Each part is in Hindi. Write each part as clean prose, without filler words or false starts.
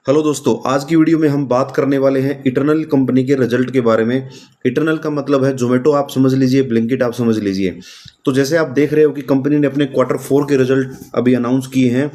हेलो दोस्तों, आज की वीडियो में हम बात करने वाले हैं इटरनल कंपनी के रिजल्ट के बारे में। इटरनल का मतलब है जोमेटो आप समझ लीजिए, ब्लिंकिट आप समझ लीजिए। तो जैसे आप देख रहे हो कि कंपनी ने अपने क्वार्टर 4 के रिजल्ट अभी अनाउंस किए हैं।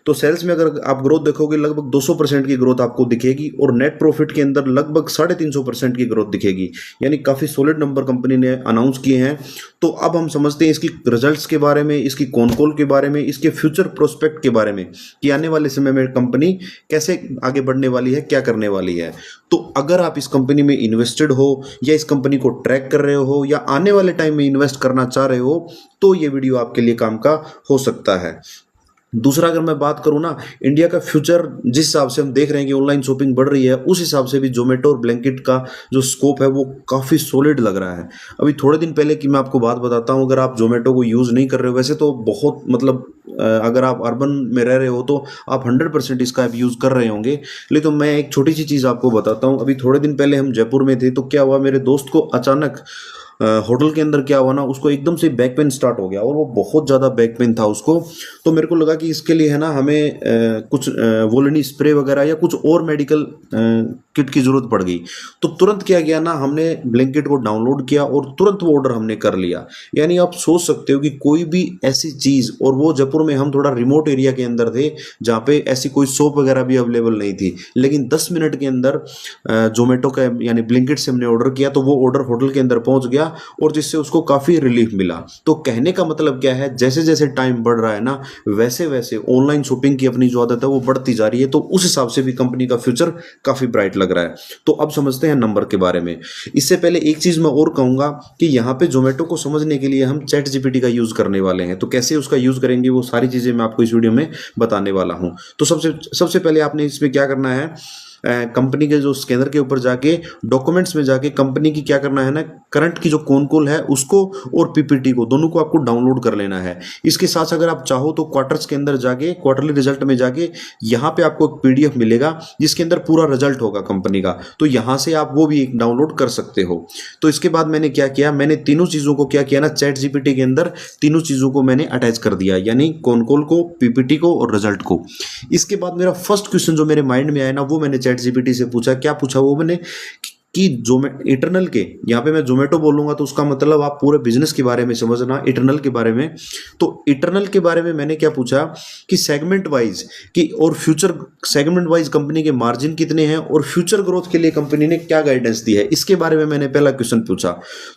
तो सेल्स में अगर आप ग्रोथ देखोगे लगभग 200% की ग्रोथ आपको दिखेगी और नेट प्रॉफिट के अंदर लगभग 350% की ग्रोथ दिखेगी। यानी काफ़ी सॉलिड नंबर कंपनी ने अनाउंस किए हैं। तो अब हम समझते हैं इसकी रिजल्ट्स के बारे में, इसकी कॉल के बारे में, इसके फ्यूचर प्रोस्पेक्ट के बारे में कि आने वाले समय में कंपनी कैसे आगे बढ़ने वाली है, क्या करने वाली है। तो अगर आप इस कंपनी में इन्वेस्टेड हो या इस कंपनी को ट्रैक कर रहे हो या आने वाले टाइम में इन्वेस्ट करना चाह रहे हो तो ये वीडियो आपके लिए काम का हो सकता है। दूसरा, अगर मैं बात करूं ना, इंडिया का फ्यूचर जिस हिसाब से हम देख रहे हैं कि ऑनलाइन शॉपिंग बढ़ रही है, उस हिसाब से भी जोमेटो और ब्लैंकिट का जो स्कोप है वो काफ़ी सॉलिड लग रहा है। अभी थोड़े दिन पहले की मैं आपको बात बताता हूं, अगर आप जोमेटो को यूज़ नहीं कर रहे हो, वैसे तो बहुत मतलब अगर आप अर्बन में रह रहे हो तो आप 100% इसका ऐप यूज़ कर रहे होंगे। लेकिन तो मैं एक छोटी सी चीज़ आपको बताता हूँ। अभी थोड़े दिन पहले हम जयपुर में थे, तो क्या हुआ, मेरे दोस्त को अचानक होटल के अंदर क्या हुआ ना, उसको एकदम से बैक पेन स्टार्ट हो गया और वो बहुत ज़्यादा बैक पेन था उसको। तो मेरे को लगा कि इसके लिए है ना हमें कुछ वोलिनी स्प्रे वगैरह या कुछ और मेडिकल किट की ज़रूरत पड़ गई। तो तुरंत क्या किया ना, हमने ब्लैंकेट को डाउनलोड किया और तुरंत वो ऑर्डर हमने कर लिया। यानी आप सोच सकते हो कि कोई भी ऐसी चीज़, और वो जयपुर में हम थोड़ा रिमोट एरिया के अंदर थे जहाँ पे ऐसी कोई शॉप वगैरह भी अवेलेबल नहीं थी, लेकिन 10 मिनट के अंदर जोमेटो का यानी ब्लिंकिट से हमने ऑर्डर किया तो वो ऑर्डर होटल के अंदर पहुंच गया और जिससे उसको काफ़ी रिलीफ मिला। तो कहने का मतलब क्या है, जैसे जैसे टाइम बढ़ रहा है ना, वैसे वैसे ऑनलाइन शॉपिंग की अपनी जो आदत है वो बढ़ती जा रही है। तो उस हिसाब से भी कंपनी का फ्यूचर काफ़ी ब्राइट लग रहा है। तो अब समझते हैं नंबर के बारे में। इससे पहले एक चीज़ मैं और कहूँगा कि यहाँ पे जोमेटो को समझने के लिए हम चैट जीपीटी का यूज़ करने वाले हैं। तो कैसे उसका यूज़ करेंगे वो सारी चीज़ें मैं आपको इस वीडियो में बताने वाला हूँ। तो सबसे पहले आपने इसमें क्या करना है, कंपनी के जो स्कैनर के ऊपर जाके डॉक्यूमेंट्स में जाके कंपनी की क्या करना है ना, करंट की जो कॉल है उसको और पीपीटी को, दोनों को आपको डाउनलोड कर लेना है। इसके साथ अगर आप चाहो तो क्वार्टर्स के अंदर जाके, क्वार्टरली रिजल्ट में जाके, यहाँ पे आपको एक पीडीएफ मिलेगा जिसके अंदर पूरा रिजल्ट होगा कंपनी का। तो यहाँ से आप वो भी एक डाउनलोड कर सकते हो। तो इसके बाद मैंने क्या किया, मैंने तीनों चीज़ों को क्या किया ना, चैट जीपीटी के अंदर तीनों चीज़ों को मैंने अटैच कर दिया, यानी कॉल को, पीपीटी को और रिजल्ट को। इसके बाद मेरा फर्स्ट क्वेश्चन जो मेरे माइंड में आया ना, वो मैंने चैट जीपीटी से पूछा। क्या पूछा वो मैंने कि इटरनल के, यहाँ पे मैं जोमेटो बोलूंगा तो उसका मतलब आप पूरे बिजनेस के बारे में समझना, इटरनल के बारे में। तो इटरनल के बारे में मैंने क्या पूछा कि सेगमेंट वाइज कि और फ्यूचर सेगमेंट वाइज कंपनी के मार्जिन कितने हैं और फ्यूचर ग्रोथ के लिए कंपनी ने क्या गाइडेंस दी है, इसके बारे में मैंने पहला क्वेश्चन पूछा।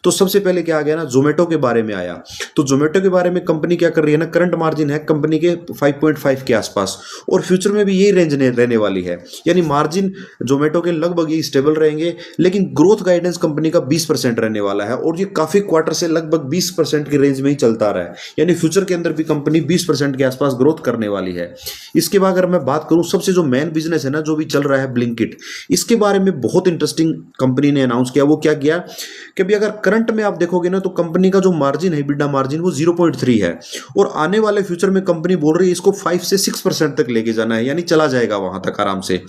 तो सबसे पहले क्या आ गया ना, जोमेटो के बारे में आया। तो जोमेटो के बारे में कंपनी क्या कर रही है ना, करंट मार्जिन है कंपनी के 5.5 के आसपास और फ्यूचर में भी यही रेंज रहने वाली है। यानी मार्जिन जोमेटो के लगभग ये स्टेबल रहेंगे, लेकिन ग्रोथ गाइडेंस कंपनी का 20% रहने वाला है और ये काफी क्वार्टर से लगभग 20% की रेंज में ही चलता रहा है। यानी फ्यूचर के अंदर भी कंपनी 20% के आसपास ग्रोथ करने वाली है। इसके बाद अगर मैं बात करूं सबसे जो मेन बिजनेस है ना, जो भी चल रहा है ब्लिंकिट, इसके बारे में बहुत इंटरेस्टिंग कंपनी ने अनाउंस किया। वो क्या किया कि अभी अगर करंट में आप देखोगे ना, तो कंपनी का जो मार्जिन है, बिडा मार्जिन, वो 0.3 है और आने वाले फ्यूचर में कंपनी बोल रही है इसको 5 से 6% तक लेके जाना है, यानी चला जाएगा वहां तक आराम से,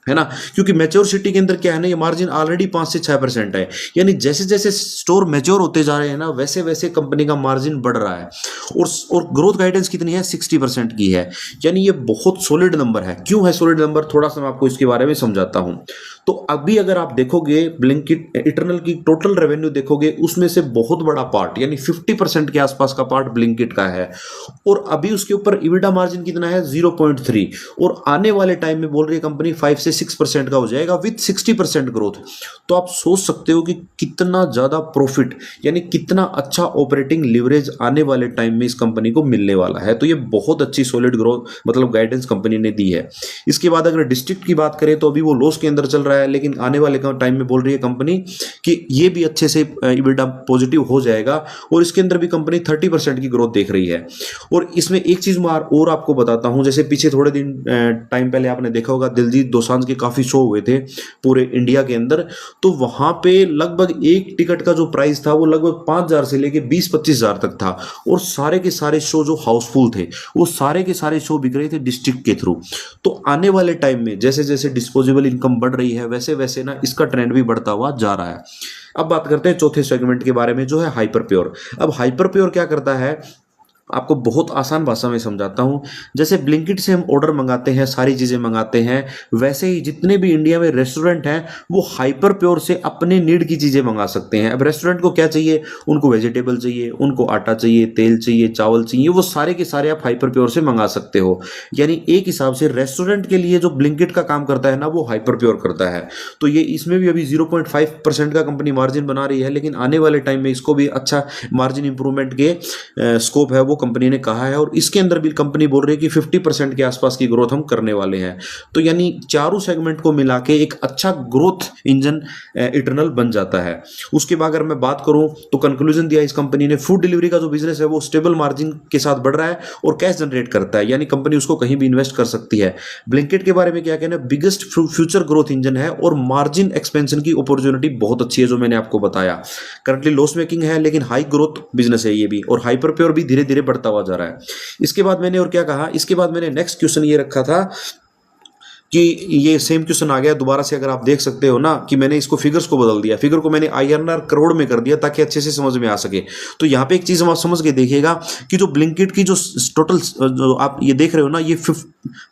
है ना। क्योंकि मैच्योर सिटी के अंदर क्या है ना, ये मार्जिन ऑलरेडी 5 से 6% है। यानी जैसे जैसे स्टोर मैच्योर होते जा रहे हैं ना, वैसे वैसे कंपनी का मार्जिन बढ़ रहा है और ग्रोथ गाइडेंस कितनी है, 60% की है। यानी ये बहुत सॉलिड नंबर है। क्यों है सॉलिड नंबर, थोड़ा सा मैं आपको इसके बारे में समझाता हूं। तो अभी अगर आप देखोगे ब्लिंकिट इटरनल की टोटल रेवेन्यू देखोगे, उसमें से बहुत बड़ा पार्ट यानी 50% के आसपास का पार्ट ब्लिंकिट का है और अभी उसके ऊपर इबिडा मार्जिन कितना है, 0.3 और आने वाले टाइम में बोल रही है कंपनी 5 से 6% का हो जाएगा विद 60% ग्रोथ। तो आप सोच सकते हो कि कितना ज्यादा प्रॉफिट यानी कितना अच्छा ऑपरेटिंग लिवरेज आने वाले टाइम में इस कंपनी को मिलने वाला है। तो ये बहुत अच्छी सॉलिड ग्रोथ मतलब गाइडेंस कंपनी ने दी है। इसके बाद अगर डिस्ट्रिक्ट की बात करें तो अभी वो लॉस के अंदर चल रहा है, लेकिन आने वाले टाइम में बोल रही है कंपनी कि ये भी अच्छे से इबिडा पॉजिटिव हो जाएगा और इसके अंदर भी कंपनी 30% की ग्रोथ देख रही है। और इसमें एक चीज मैं और आपको बताता हूं, जैसे पीछे थोड़े दिन टाइम पहले आपने देखा होगा दिलजीत दोसांझ के काफी शो हुए थे पूरे इंडिया के अंदर। तो वहां पे लगभग एक टिकट का जो प्राइस था वो लगभग 5,000 से लेके 20-25,000 तक था और सारे के सारे शो जो हाउसफुल थे वो सारे के सारे शो बिक रहे थे डिस्ट्रिक्ट के थ्रू। तो आने वाले टाइम में जैसे जैसे डिस्पोजेबल इनकम बढ़ रही है, वैसे वैसे ना इसका ट्रेंड भी बढ़ता हुआ जा रहा है। अब बात करते हैं चौथे सेगमेंट के बारे में, जो है हाइपर प्योर। अब हाइपर प्योर क्या करता है, आपको बहुत आसान भाषा में समझाता हूँ। जैसे ब्लिंकिट से हम ऑर्डर मंगाते हैं, सारी चीज़ें मंगाते हैं, वैसे ही जितने भी इंडिया में रेस्टोरेंट हैं वो हाइपर प्योर से अपने नीड की चीज़ें मंगा सकते हैं। अब रेस्टोरेंट को क्या चाहिए, उनको वेजिटेबल चाहिए, उनको आटा चाहिए, तेल चाहिए, चावल चाहिए, वो सारे के सारे आप हाइपर प्योर से मंगा सकते हो। यानी एक हिसाब से रेस्टोरेंट के लिए जो ब्लिंकिट का काम करता है ना, वो हाइपर प्योर करता है। तो ये इसमें भी अभी 0.5% का कंपनी मार्जिन बना रही है, लेकिन आने वाले टाइम में इसको भी अच्छा मार्जिन इंप्रूवमेंट के स्कोप है, वो कंपनी ने कहा है। और इसके अंदर भी कंपनी बोल रही है कि 50% के आसपास की ग्रोथ हम करने वाले हैं। तो यानी चारों सेगमेंट को मिला के एक अच्छा ग्रोथ इंजन इटर्नल बन जाता है। उसके बाद अगर मैं बात करूं तो कंक्लूजन दिया इस कंपनी ने, फूड डिलीवरी का जो बिजनेस है वो स्टेबल मार्जिन के साथ बढ़ रहा है और कैश जनरेट करता है, यानी कंपनी उसको कहीं भी इन्वेस्ट कर सकती है। ब्लिंकिट के बारे में क्या कहना है, बिगेस्ट फ्यूचर ग्रोथ इंजन है और मार्जिन एक्सपेंशन की अपॉर्चुनिटी बहुत अच्छी है, जो मैंने आपको बताया। करंटली लॉस मेकिंग है लेकिन हाई ग्रोथ बिजनेस है ये भी, और हाइपर प्योर भी धीरे धीरे बढ़ता हुआ जा रहा है। इसके बाद मैंने और क्या कहा, इसके बाद मैंने नेक्स्ट क्वेश्चन ये रखा था कि ये सेम क्वेश्चन आ गया दोबारा से। अगर आप देख सकते हो ना कि मैंने इसको फिगर्स को बदल दिया, फिगर को मैंने INR करोड़ में कर दिया ताकि अच्छे से समझ में आ सके। तो यहाँ पे एक चीज आप समझ के देखिएगा कि जो ब्लिंकिट की जो टोटल जो आप ये देख रहे हो ना, ये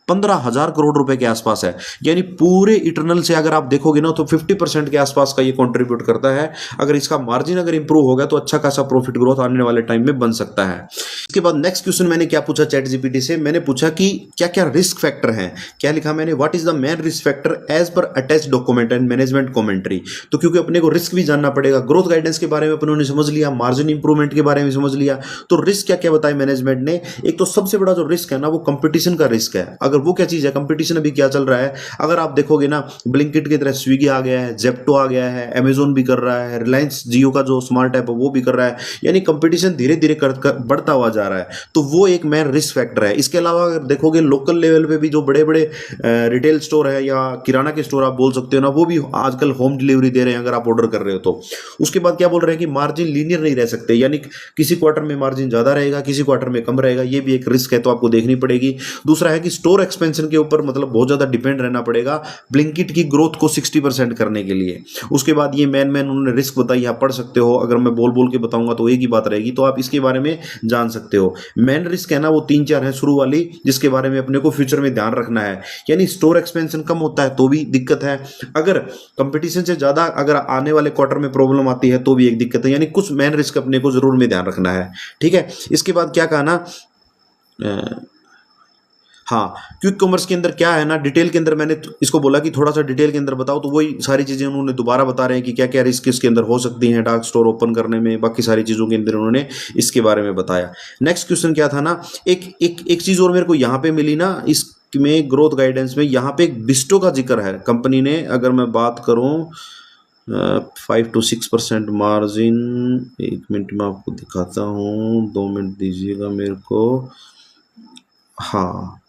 15,000 करोड़ रुपए के आसपास है। यानी पूरे इटर्नल से अगर आप देखोगे ना तो 50% के आसपास का ये कॉन्ट्रीब्यूट करता है। अगर इसका मार्जिन अगर इंप्रूव होगा तो अच्छा खासा प्रॉफिट ग्रोथ आने वाले टाइम में बन सकता है। इसके बाद नेक्स्ट क्वेश्चन मैंने क्या पूछा चैट जीपीटी से, मैंने पूछा कि क्या क्या रिस्क फैक्टर हैं। क्या लिखा मैंने, what is the main risk factor as per attach document and management commentary. तो क्योंकि अपने को रिस्क भी जानना पड़ेगा, ग्रोथ गाइडेंस के बारे में अपनों ने समझ लिया, मार्जिन इंप्रूवमेंट के बारे में समझ लिया, तो रिस्क क्या क्या बताया मैनेजमेंट ने। एक तो सबसे बड़ा जो रिस्क है ना वो कंपटीशन का रिस्क है। अगर वो क्या चीज है, कंपटीशन अभी क्या चल रहा है, अगर आप देखोगे ना ब्लिंकिट की तरह स्विगी आ गया है, जेप्टो आ गया है, अमेजोन भी कर रहा है, रिलायंस जियो का जो स्मार्ट ऐप है वो भी कर रहा है, यानी कंपटीशन धीरे धीरे बढ़ता हुआ जा रहा है। तो वो एक मेन रिस्क फैक्टर है। इसके अलावा अगर देखोगे लोकल लेवल पे भी जो बड़े बड़े रिटेल स्टोर है या किराना के स्टोर आप बोल सकते हो ना, वो भी आजकल होम डिलीवरी दे रहे हैं अगर आप ऑर्डर कर रहे हो तो। उसके बाद क्या बोल रहे हैं कि मार्जिन लीनियर नहीं रह सकते, यानी किसी क्वार्टर में मार्जिन ज्यादा रहेगा, किसी क्वार्टर में कम रहेगा, ये भी एक रिस्क है, तो आपको देखनी पड़ेगी। दूसरा है कि स्टोर एक्सपेंशन के ऊपर मतलब बहुत ज्यादा डिपेंड रहना पड़ेगा ब्लिंकिट की ग्रोथ को 60% करने के लिए। उसके बाद ये मैन उन्होंने रिस्क बताई, आप पढ़ सकते हो। अगर मैं बोल के बताऊंगा तो एक ही बात रहेगी, तो आप इसके बारे में जान सकते हो। मेन रिस्क है ना वो 3-4 है शुरू वाली, जिसके बारे में अपने को फ्यूचर में ध्यान रखना है। यानी स्टोर एक्सपेंशन कम होता है तो भी दिक्कत है, अगर कंपटीशन से ज्यादा अगर आने वाले क्वार्टर में प्रॉब्लम आती है तो भी एक दिक्कत है। यानी कुछ मेन रिस्क अपने को जरूर में ध्यान रखना है, ठीक है। इसके बाद क्या कहा ना, हाँ, क्विक कॉमर्स के अंदर क्या है ना, डिटेल के अंदर मैंने इसको बोला कि थोड़ा सा डिटेल के अंदर बताओ, तो वही सारी चीजें उन्होंने दोबारा बता रहे हैं कि क्या क्या रिस्क इसके अंदर हो सकती हैं डार्क स्टोर ओपन करने में, बाकी सारी चीजों के अंदर उन्होंने इसके बारे में बताया। नेक्स्ट क्वेश्चन क्या था ना, एक चीज और मेरे को यहाँ पे मिली ना इसमें ग्रोथ गाइडेंस में, यहाँ पे एक बिस्टो का जिक्र है कंपनी ने। अगर मैं बात करूँ 5 to 6% मार्जिन, 1 मिनट में आपको दिखाता हूँ, 2 मिनट दीजिएगा मेरे को। हाँ,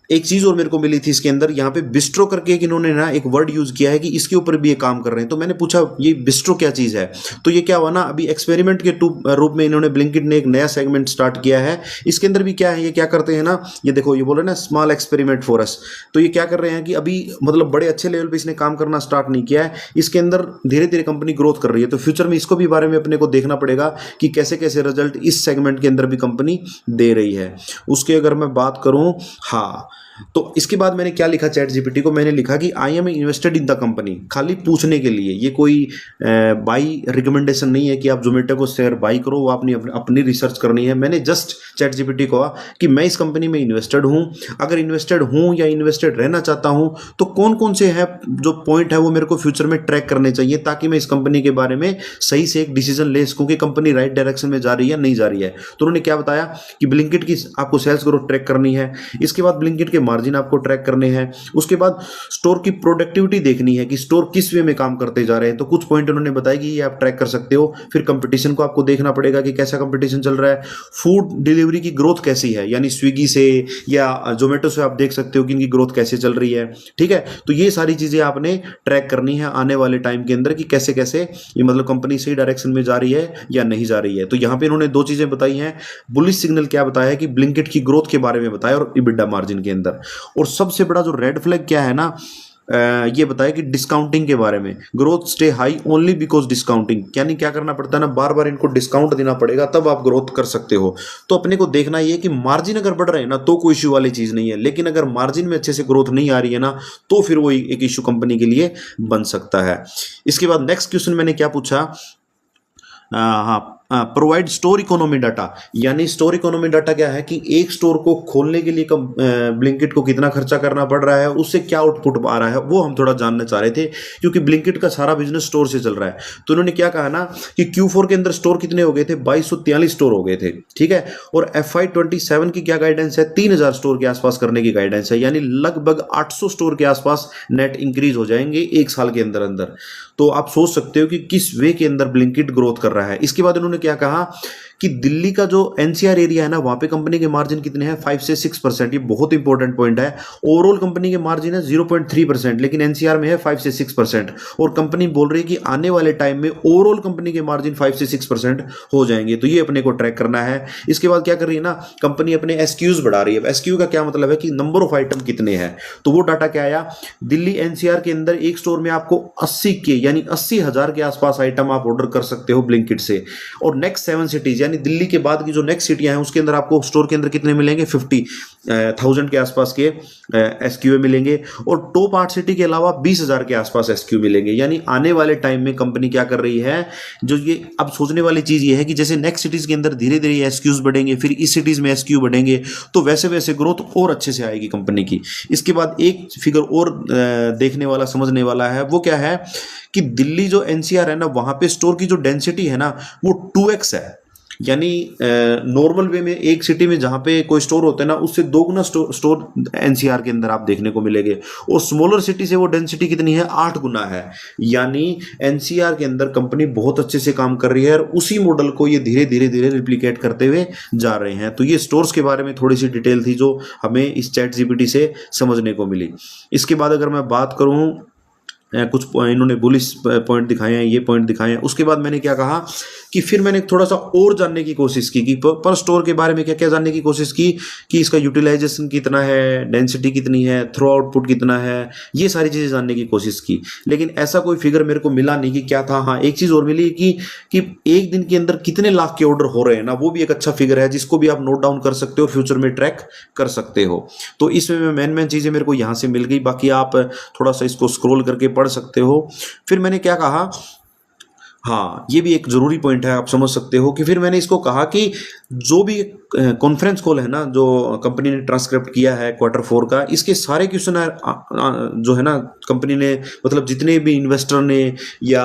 एक चीज और मेरे को मिली थी इसके अंदर, यहाँ पे बिस्ट्रो करके एक इन्होंने ना एक वर्ड यूज किया है कि इसके ऊपर भी ये काम कर रहे हैं। तो मैंने पूछा ये बिस्ट्रो क्या चीज है, तो ये क्या हुआ ना, अभी एक्सपेरिमेंट के रूप में इन्होंने ब्लिंकिट ने एक नया सेगमेंट स्टार्ट किया है। इसके अंदर भी क्या है, ये क्या करते हैं ना, ये देखो ये बोल रहे हैं ना स्मॉल एक्सपेरिमेंट फॉर अस। तो ये क्या कर रहे हैं कि अभी मतलब बड़े अच्छे लेवल पे इसने काम करना स्टार्ट नहीं किया है, इसके अंदर धीरे धीरे कंपनी ग्रोथ कर रही है। तो फ्यूचर में इसको भी बारे में अपने को देखना पड़ेगा कि कैसे कैसे रिजल्ट इस सेगमेंट के अंदर भी कंपनी दे रही है। उसके अगर मैं बात करूं, हाँ, तो इसके बाद मैंने क्या लिखा चैट जीपीटी को, मैंने लिखा कि I am invested in the company, खाली पूछने के लिए। ये कोई बाई रिकमेंडेशन नहीं है कि आप जोमेटो को शेयर बाई करो, वो आपने अपनी रिसर्च करनी है। मैंने जस्ट चैट जीपीटी को कहा कि मैं इस कंपनी में इन्वेस्टेड हूं, अगर इन्वेस्टेड हूं या इन्वेस्टेड रहना चाहता हूं तो कौन कौन से हैं जो पॉइंट है वो मेरे को फ्यूचर में ट्रैक करने चाहिए, ताकि मैं इस कंपनी के बारे में सही से एक डिसीजन ले सकूं कि कंपनी राइट डायरेक्शन में जा रही है नहीं जा रही है। तो उन्होंने क्या बताया कि ब्लिंकिट की आपको सेल्स ग्रोथ ट्रैक करनी है, इसके बाद ब्लिंकिट के मार्जिन आपको ट्रैक करने हैं, उसके बाद स्टोर की प्रोडक्टिविटी देखनी है कि स्टोर किस वे में काम करते जा रहे हैं। तो कुछ पॉइंट उन्होंने बताया कि ये आप ट्रैक कर सकते हो। फिर कंपटीशन को आपको देखना पड़ेगा कि कैसा कंपटीशन चल रहा है, फूड डिलीवरी की ग्रोथ कैसी है, यानी स्विगी से या जोमेटो से आप देख सकते हो कि इनकी ग्रोथ कैसे चल रही है, ठीक है। तो ये सारी चीजें आपने ट्रैक करनी है आने वाले टाइम के अंदर कि कैसे कैसे ये मतलब कंपनी सही डायरेक्शन में जा रही है या नहीं जा रही है। तो यहाँ पे इन्होंने 2 चीजें बताई हैं, बुलिश सिग्नल क्या बताया है कि ब्लिंकिट की ग्रोथ के बारे में बताया और इबिडा मार्जिन के अंदर। और सबसे बड़ा जो रेड फ्लैग क्या है ना, ये बताया कि डिस्काउंटिंग के बारे में, growth stay high only because discounting, यानी क्या करना पड़ता है ना, बार बार इनको डिस्काउंट देना पड़ेगा तब आप ग्रोथ कर सकते हो। तो अपने को देखना ये है कि मार्जिन अगर बढ़ रहे हैं ना तो कोई इश्यू वाली चीज नहीं है, लेकिन अगर मार्जिन में अच्छे से ग्रोथ नहीं आ रही है ना तो फिर वो एक इश्यू कंपनी के लिए बन सकता है। इसके बाद नेक्स्ट क्वेश्चन मैंने क्या पूछा, हाँ, प्रोवाइड स्टोर इकोनॉमी डाटा, यानी स्टोर इकोनॉमी डाटा क्या है कि एक स्टोर को खोलने के लिए ब्लिंकिट को कितना खर्चा करना पड़ रहा है, उससे क्या आउटपुट आ रहा है, वो हम थोड़ा जानना चाह रहे थे, क्योंकि ब्लिंकिट का सारा बिजनेस स्टोर से चल रहा है। तो उन्होंने क्या कहा ना कि Q4 के अंदर स्टोर कितने हो गए थे, 2243 स्टोर हो गए थे, ठीक है। और FY27 की क्या गाइडेंस है, 3000 स्टोर के आसपास करने की गाइडेंस है, यानी लगभग 800 स्टोर के आसपास नेट इंक्रीज हो जाएंगे एक साल के अंदर अंदर। तो आप सोच सकते हो कि किस वे के अंदर ब्लिंकिट ग्रोथ कर रहा है। इसके बाद उन्होंने क्या कहा कि दिल्ली का जो एनसीआर एरिया है ना, वहां पे कंपनी के मार्जिन कितने हैं, 5 से 6%। ये बहुत इंपॉर्टेंट पॉइंट है। ओवरऑल कंपनी के मार्जिन है 0.3%, लेकिन एनसीआर में है 5 से 6%। और कंपनी बोल रही है कि आने वाले टाइम में ओवरऑल कंपनी के मार्जिन 5 से 6% हो जाएंगे। तो ये अपने को ट्रैक करना है। इसके बाद क्या कर रही है ना, कंपनी अपने एसक्यूज बढ़ा रही है। एसक्यू का क्या मतलब है कि नंबर ऑफ आइटम कितने हैं। तो वो डाटा क्या आया, दिल्ली एनसीआर के अंदर एक स्टोर में आपको 80 के यानी 80,000 के आसपास आइटम आप ऑर्डर कर सकते हो ब्लिंकिट से। और नेक्स्ट 7 सिटीज यानी दिल्ली के बाद की जो नेक्स्ट सिटियां हैं उसके अंदर आपको स्टोर के अंदर कितने मिलेंगे, 50,000 के आसपास के एसक्यू मिलेंगे। और टॉप 8 सिटी के अलावा 20,000 के आसपास एसक्यू मिलेंगे। यानी आने वाले टाइम में कंपनी क्या कर रही है, जो ये अब सोचने वाली चीज ये है कि जैसे नेक्स्ट सिटीज के अंदर धीरे धीरे एसक्यूज बढ़ेंगे, फिर इस सिटीज में एसक्यू बढ़ेंगे, तो वैसे वैसे ग्रोथ और अच्छे से आएगी कंपनी की। इसके बाद एक फिगर और देखने वाला समझने वाला है, वो क्या है कि दिल्ली जो एनसीआर है ना, वहां पे स्टोर की जो डेंसिटी है ना वो 2x है। यानी नॉर्मल वे में एक सिटी में जहां पे कोई स्टोर होता है ना, उससे 2 गुना स्टोर एनसीआर के अंदर आप देखने को मिलेंगे। और स्मॉलर सिटी से वो डेंसिटी कितनी है, 8 गुना है। यानी एनसीआर के अंदर कंपनी बहुत अच्छे से काम कर रही है और उसी मॉडल को ये धीरे धीरे धीरे रिप्लिकेट करते हुए जा रहे हैं। तो ये स्टोर्स के बारे में थोड़ी सी डिटेल थी जो हमें इस चैट जीपीटी से समझने को मिली। इसके बाद अगर मैं बात करूं, कुछ इन्होंने बुलिश पॉइंट दिखाए हैं, ये पॉइंट दिखाए हैं। उसके बाद मैंने क्या कहा कि फिर मैंने थोड़ा सा और जानने की कोशिश की कि पर स्टोर के बारे में क्या क्या जानने की कोशिश की कि इसका यूटिलाइजेशन कितना है, डेंसिटी कितनी है, थ्रो आउटपुट कितना है, ये सारी चीज़ें जानने की कोशिश की। लेकिन ऐसा कोई फिगर मेरे को मिला नहीं कि क्या था। हाँ, एक चीज़ और मिली कि एक दिन के अंदर कितने लाख के ऑर्डर हो रहे हैं ना, वो भी एक अच्छा फिगर है जिसको भी आप नोट डाउन कर सकते हो, फ्यूचर में ट्रैक कर सकते हो। तो इसमें मेन चीज़ें मेरे को यहाँ से मिल गई। बाकी आप थोड़ा सा इसको स्क्रॉल करके पढ़ सकते हो। फिर मैंने क्या कहा, हाँ, ये भी एक जरूरी पॉइंट है, आप समझ सकते हो कि फिर मैंने इसको कहा कि जो भी कॉन्फ्रेंस कॉल है ना, जो कंपनी ने ट्रांसक्रिप्ट किया है Q4 का, इसके सारे क्वेश्चन जो है ना कंपनी ने, मतलब जितने भी इन्वेस्टर ने या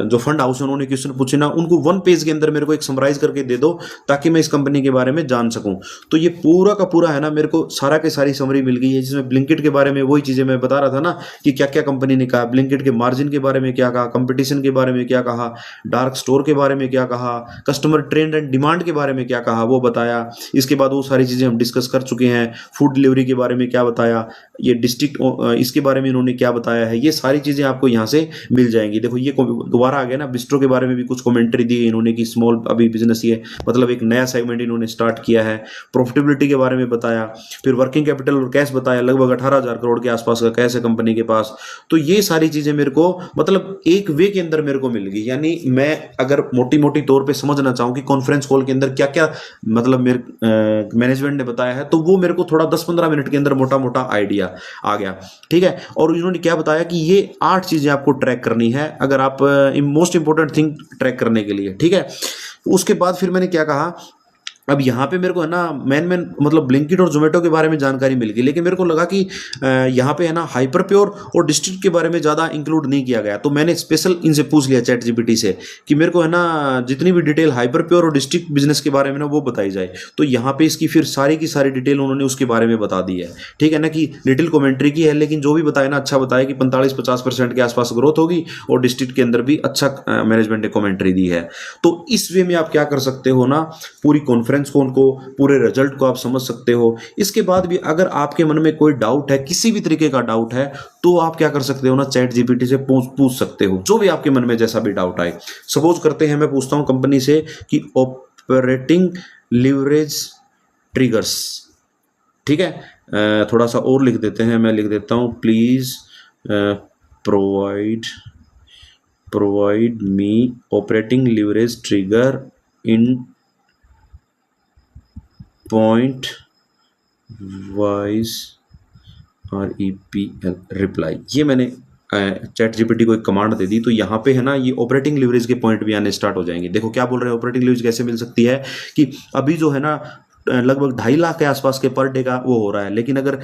जो फंड हाउस है उन्होंने क्वेश्चन पूछे ना, उनको 1 पेज के अंदर मेरे को एक समराइज करके दे दो ताकि मैं इस कंपनी के बारे में जान सकूं। तो ये पूरा का पूरा है ना, मेरे को सारा के सारी समरी मिल गई है, जिसमें ब्लिंकिट के बारे में वही चीजें मैं बता रहा था ना कि क्या क्या कंपनी ने कहा, ब्लिंकिट के मार्जिन के बारे में क्या कहा, कंपटीशन के बारे में क्या कहा, डार्क स्टोर के बारे में क्या कहा, कस्टमर ट्रेंड एंड डिमांड के बारे में क्या कहा वो बताया। इसके बाद वो सारी चीजें हम डिस्कस कर चुके हैं। फूड डिलीवरी के बारे में क्या बताया, ये डिस्ट्रिक्ट इसके बारे में इन्होंने क्या बताया है, ये सारी चीजें आपको यहाँ से मिल जाएंगी। देखो ये दोबारा आ गया ना, बिस्ट्रो के बारे में भी कुछ कमेंट्री दी इन्होंने कि स्मॉल अभी बिजनेस, ये मतलब एक नया सेगमेंट इन्होंने स्टार्ट किया है। प्रॉफिटेबिलिटी के बारे में बताया, फिर वर्किंग कैपिटल और कैश बताया, लगभग 18,000 करोड़ के आसपास का कैश है कंपनी के पास। तो ये सारी चीजें मेरे को मतलब एक वे के अंदर मेरे को मिल गई। यानी मैं अगर मोटी मोटी तौर पे समझना चाहूँ कि कॉन्फ्रेंस कॉल के अंदर क्या क्या मतलब मेरे मैनेजमेंट ने बताया है, तो वो मेरे को थोड़ा 10-15 मिनट के अंदर मोटा मोटा आइडिया आ गया, ठीक है। और इन्होंने क्या बताया कि ये 8 चीजें आपको ट्रैक करनी है अगर आप मोस्ट इंपॉर्टेंट थिंग ट्रैक करने के लिए, ठीक है। उसके बाद फिर मैंने क्या कहा, अब यहाँ पे मेरे को है ना मेन मतलब ब्लिंकिट और जोमेटो के बारे में जानकारी मिल गई, लेकिन मेरे को लगा कि यहाँ पे है ना हाइपर प्योर और डिस्ट्रिक्ट के बारे में ज़्यादा इंक्लूड नहीं किया गया। तो मैंने स्पेशल इनसे पूछ लिया चैट जीपीटी से कि मेरे को है ना जितनी भी डिटेल हाइपर प्योर और डिस्ट्रिक्ट बिजनेस के बारे में ना वो बताई जाए। तो यहाँ पे इसकी फिर सारी की सारी डिटेल उन्होंने उसके बारे में बता दी है, ठीक है ना, कि डिटेल कॉमेंट्री की है, लेकिन जो भी बताया ना अच्छा बताया कि 45-50% के आसपास ग्रोथ होगी और डिस्ट्रिक्ट के अंदर भी अच्छा मैनेजमेंट ने कॉमेंट्री दी है। तो इस वे में आप क्या कर सकते हो ना, पूरी कॉन्फ्रेंस कॉल को, पूरे रिजल्ट को आप समझ सकते हो। इसके बाद भी अगर आपके मन में कोई डाउट है, किसी भी तरीके का डाउट है, तो आप क्या कर सकते हो ना, चैट जीपीटी से पूछ सकते हो जो भी आपके मन में जैसा भी डाउट आए। सपोज करते हैं मैं पूछता हूं कंपनी से कि ऑपरेटिंग लीवरेज ट्रिगर्स, ठीक है, थोड़ा सा और लिख देते हैं, मैं लिख देता हूं please provide me operating leverage trigger in point wise REPL reply. ये मैंने चैट जीपीटी को एक कमांड दे दी, तो यहाँ पे है ना ये ऑपरेटिंग लिवरेज के पॉइंट भी आने स्टार्ट हो जाएंगे। देखो क्या बोल रहे हैं, ऑपरेटिंग लिवरेज कैसे मिल सकती है कि अभी जो है ना लगभग 2.5 लाख के आसपास के पर डे का वो हो रहा है, लेकिन अगर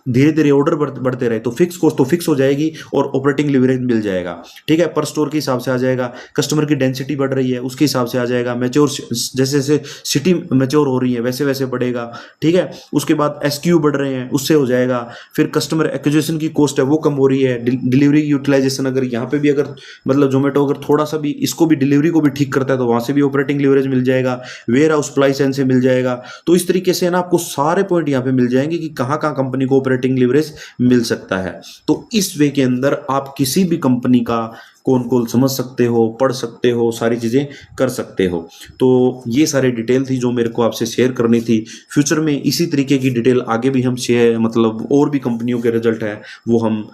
धीरे धीरे ऑर्डर बढ़ते रहे तो फिक्स कॉस्ट तो फिक्स हो जाएगी और ऑपरेटिंग लिवरेज मिल जाएगा। ठीक है, पर स्टोर के हिसाब से आ जाएगा, कस्टमर की डेंसिटी बढ़ रही है उसके हिसाब से आ जाएगा, मैच्योर जैसे जैसे सिटी मैच्योर हो रही है वैसे वैसे बढ़ेगा। ठीक है, उसके बाद एसक्यू बढ़ रहे हैं उससे हो जाएगा, फिर कस्टमर एक्विजिशन की कॉस्ट है वो कम हो रही है, डिलीवरी यूटिलाइजेशन अगर यहाँ पे भी अगर मतलब जोमेटो अगर थोड़ा सा भी इसको भी डिलीवरी को भी ठीक करता है तो वहां से भी ऑपरेटिंग लिवरेज मिल जाएगा, वेयर हाउस सप्लाई चेन से मिल जाएगा। तो इस तरीके से ना आपको सारे पॉइंट यहाँ पे मिल जाएंगे कि कहाँ कहाँ कंपनी को ऑपरेटिंग लिवरेज मिल सकता है। तो इस वे के अंदर आप किसी भी कंपनी का कौन समझ सकते हो, पढ़ सकते हो, सारी चीज़ें कर सकते हो। तो ये सारे डिटेल थी जो मेरे को आपसे शेयर करनी थी। फ्यूचर में इसी तरीके की डिटेल आगे भी हम शेयर मतलब और भी कंपनियों के रिजल्ट है वो हम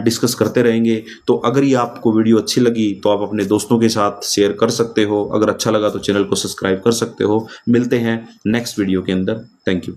डिस्कस करते रहेंगे। तो अगर ये आपको वीडियो अच्छी लगी तो आप अपने दोस्तों के साथ शेयर कर सकते हो, अगर अच्छा लगा तो चैनल को सब्सक्राइब कर सकते हो। मिलते हैं नेक्स्ट वीडियो के अंदर। Thank you.